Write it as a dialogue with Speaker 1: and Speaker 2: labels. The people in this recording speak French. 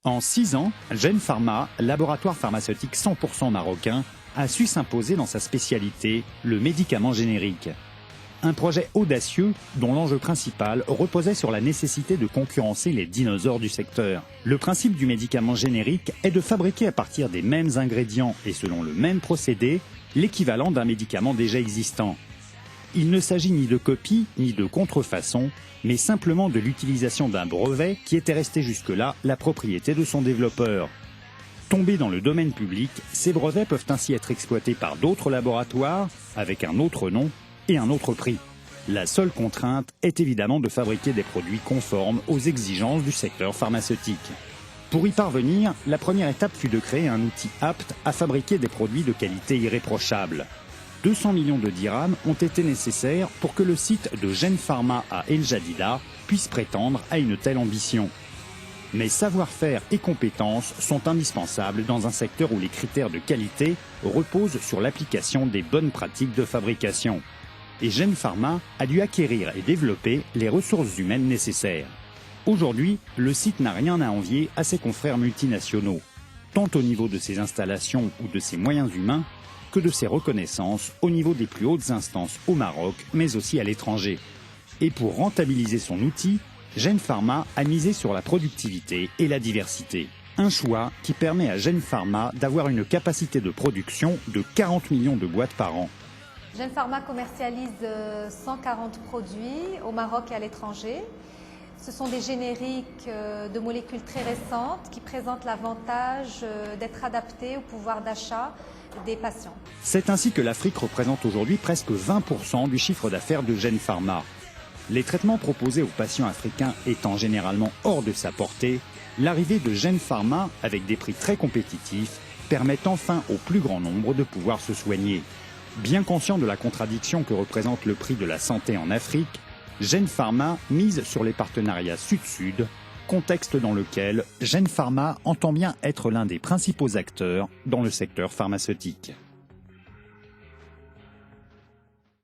Speaker 1: En 6 ans, Gene Pharma, laboratoire pharmaceutique 100% marocain, a su s'imposer dans sa spécialité, le médicament générique. Un projet audacieux dont l'enjeu principal reposait sur la nécessité de concurrencer les dinosaures du secteur. Le principe du médicament générique est de fabriquer à partir des mêmes ingrédients et selon le même procédé, l'équivalent d'un médicament déjà existant. Il ne s'agit ni de copie ni de contrefaçon, mais simplement de l'utilisation d'un brevet qui était resté jusque-là la propriété de son développeur. Tombés dans le domaine public, ces brevets peuvent ainsi être exploités par d'autres laboratoires avec un autre nom et un autre prix. La seule contrainte est évidemment de fabriquer des produits conformes aux exigences du secteur pharmaceutique. Pour y parvenir, la première étape fut de créer un outil apte à fabriquer des produits de qualité irréprochable. 200 millions de dirhams ont été nécessaires pour que le site de Gene Pharma à El Jadida puisse prétendre à une telle ambition. Mais savoir-faire et compétences sont indispensables dans un secteur où les critères de qualité reposent sur l'application des bonnes pratiques de fabrication. Et Gene Pharma a dû acquérir et développer les ressources humaines nécessaires. Aujourd'hui, le site n'a rien à envier à ses confrères multinationaux, tant au niveau de ses installations ou de ses moyens humains, que de ses reconnaissances au niveau des plus hautes instances au Maroc, mais aussi à l'étranger. Et pour rentabiliser son outil, Gene Pharma a misé sur la productivité et la diversité. Un choix qui permet à Gene Pharma d'avoir une capacité de production de 40 millions de boîtes par an.
Speaker 2: Gene Pharma commercialise 140 produits au Maroc et à l'étranger. Ce sont des génériques de molécules très récentes qui présentent l'avantage d'être adaptés au pouvoir d'achat des patients.
Speaker 1: C'est ainsi que l'Afrique représente aujourd'hui presque 20% du chiffre d'affaires de Gene Pharma. Les traitements proposés aux patients africains étant généralement hors de sa portée, l'arrivée de Gene Pharma, avec des prix très compétitifs, permet enfin au plus grand nombre de pouvoir se soigner. Bien conscient de la contradiction que représente le prix de la santé en Afrique, Gene Pharma mise sur les partenariats Sud-Sud, contexte dans lequel Gene Pharma entend bien être l'un des principaux acteurs dans le secteur pharmaceutique.